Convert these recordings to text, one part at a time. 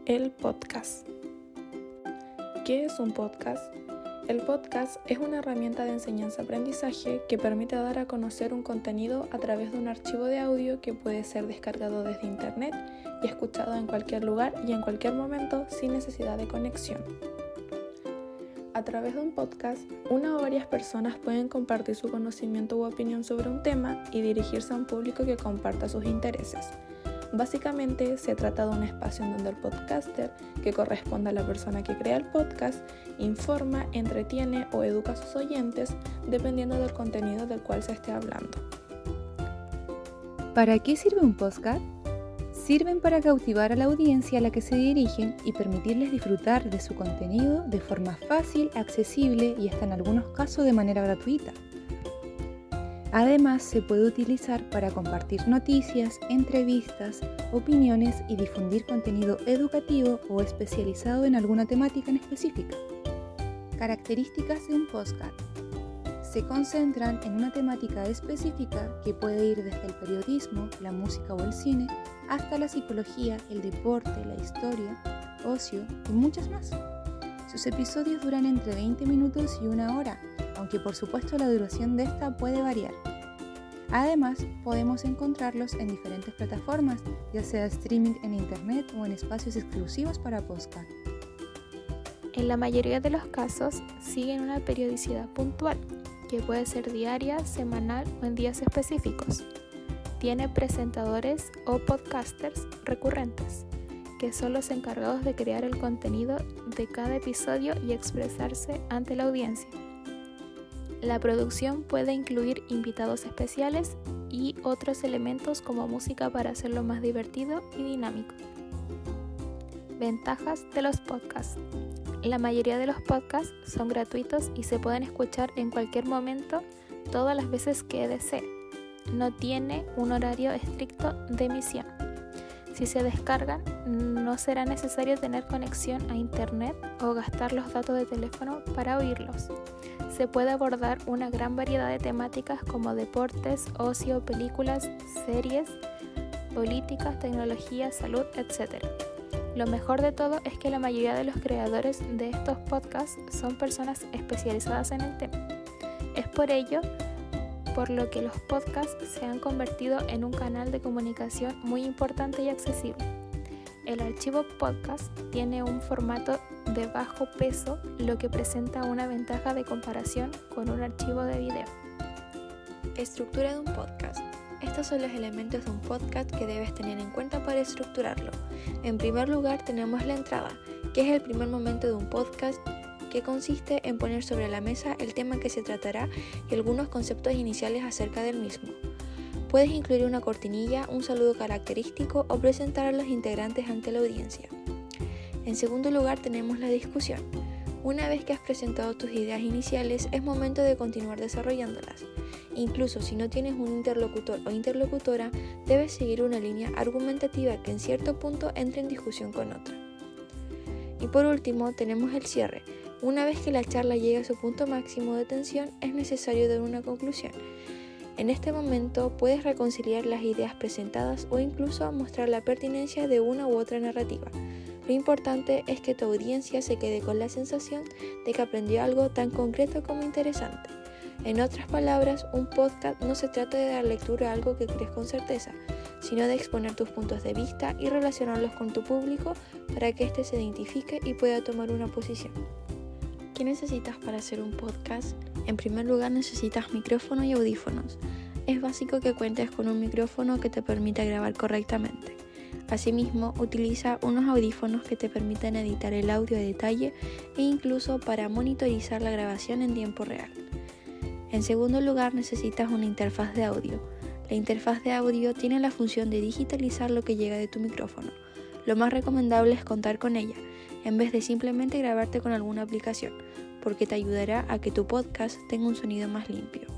El podcast. ¿Qué es un podcast? El podcast es una herramienta de enseñanza-aprendizaje que permite dar a conocer un contenido a través de un archivo de audio que puede ser descargado desde internet y escuchado en cualquier lugar y en cualquier momento sin necesidad de conexión. A través de un podcast, una o varias personas pueden compartir su conocimiento u opinión sobre un tema y dirigirse a un público que comparta sus intereses. Básicamente, se trata de un espacio en donde el podcaster, que corresponde a la persona que crea el podcast, informa, entretiene o educa a sus oyentes dependiendo del contenido del cual se esté hablando. ¿Para qué sirve un podcast? Sirven para cautivar a la audiencia a la que se dirigen y permitirles disfrutar de su contenido de forma fácil, accesible y hasta en algunos casos de manera gratuita. Además, se puede utilizar para compartir noticias, entrevistas, opiniones y difundir contenido educativo o especializado en alguna temática en específica. Características de un podcast. Se concentran en una temática específica que puede ir desde el periodismo, la música o el cine, hasta la psicología, el deporte, la historia, ocio y muchas más. Sus episodios duran entre 20 minutos y 1 hora, aunque por supuesto la duración de esta puede variar. Además, podemos encontrarlos en diferentes plataformas, ya sea streaming en internet o en espacios exclusivos para podcast. En la mayoría de los casos, siguen una periodicidad puntual, que puede ser diaria, semanal o en días específicos. Tiene presentadores o podcasters recurrentes, que son los encargados de crear el contenido de cada episodio y expresarse ante la audiencia. La producción puede incluir invitados especiales y otros elementos como música para hacerlo más divertido y dinámico. Ventajas de los podcasts. La mayoría de los podcasts son gratuitos y se pueden escuchar en cualquier momento, todas las veces que desee. No tiene un horario estricto de emisión. Si se descargan, no será necesario tener conexión a internet o gastar los datos de teléfono para oírlos. Se puede abordar una gran variedad de temáticas como deportes, ocio, películas, series, políticas, tecnología, salud, etc. Lo mejor de todo es que la mayoría de los creadores de estos podcasts son personas especializadas en el tema. Es por ello por lo que los podcasts se han convertido en un canal de comunicación muy importante y accesible. El archivo podcast tiene un formato de bajo peso, lo que presenta una ventaja de comparación con un archivo de video. Estructura de un podcast. Estos son los elementos de un podcast que debes tener en cuenta para estructurarlo. En primer lugar tenemos la entrada, que es el primer momento de un podcast, que consiste en poner sobre la mesa el tema que se tratará y algunos conceptos iniciales acerca del mismo. Puedes incluir una cortinilla, un saludo característico o presentar a los integrantes ante la audiencia. En segundo lugar tenemos la discusión. Una vez que has presentado tus ideas iniciales, es momento de continuar desarrollándolas. Incluso si no tienes un interlocutor o interlocutora, debes seguir una línea argumentativa que en cierto punto entre en discusión con otra. Y por último tenemos el cierre. Una vez que la charla llega a su punto máximo de tensión, es necesario dar una conclusión. En este momento puedes reconciliar las ideas presentadas o incluso mostrar la pertinencia de una u otra narrativa. Lo importante es que tu audiencia se quede con la sensación de que aprendió algo tan concreto como interesante. En otras palabras, un podcast no se trata de dar lectura a algo que crees con certeza, sino de exponer tus puntos de vista y relacionarlos con tu público para que éste se identifique y pueda tomar una posición. ¿Qué necesitas para hacer un podcast? En primer lugar necesitas micrófono y audífonos. Es básico que cuentes con un micrófono que te permita grabar correctamente. Asimismo, utiliza unos audífonos que te permitan editar el audio a detalle e incluso para monitorizar la grabación en tiempo real. En segundo lugar, necesitas una interfaz de audio. La interfaz de audio tiene la función de digitalizar lo que llega de tu micrófono. Lo más recomendable es contar con ella, en vez de simplemente grabarte con alguna aplicación, porque te ayudará a que tu podcast tenga un sonido más limpio.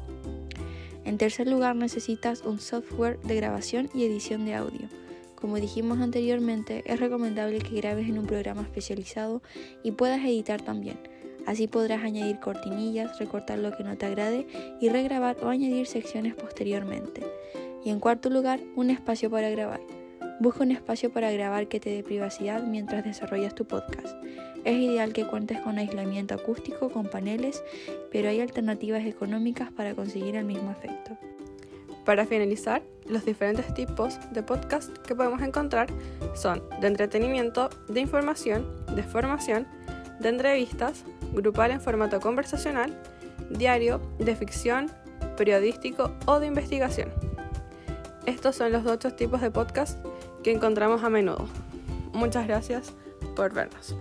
En tercer lugar, necesitas un software de grabación y edición de audio. Como dijimos anteriormente, es recomendable que grabes en un programa especializado y puedas editar también. Así podrás añadir cortinillas, recortar lo que no te agrade y regrabar o añadir secciones posteriormente. Y en cuarto lugar, un espacio para grabar. Busca un espacio para grabar que te dé privacidad mientras desarrollas tu podcast. Es ideal que cuentes con aislamiento acústico con paneles, pero hay alternativas económicas para conseguir el mismo efecto. Para finalizar, los diferentes tipos de podcast que podemos encontrar son de entretenimiento, de información, de formación, de entrevistas, grupal en formato conversacional, diario, de ficción, periodístico o de investigación. Estos son los 8 tipos de podcast que encontramos a menudo. Muchas gracias por vernos.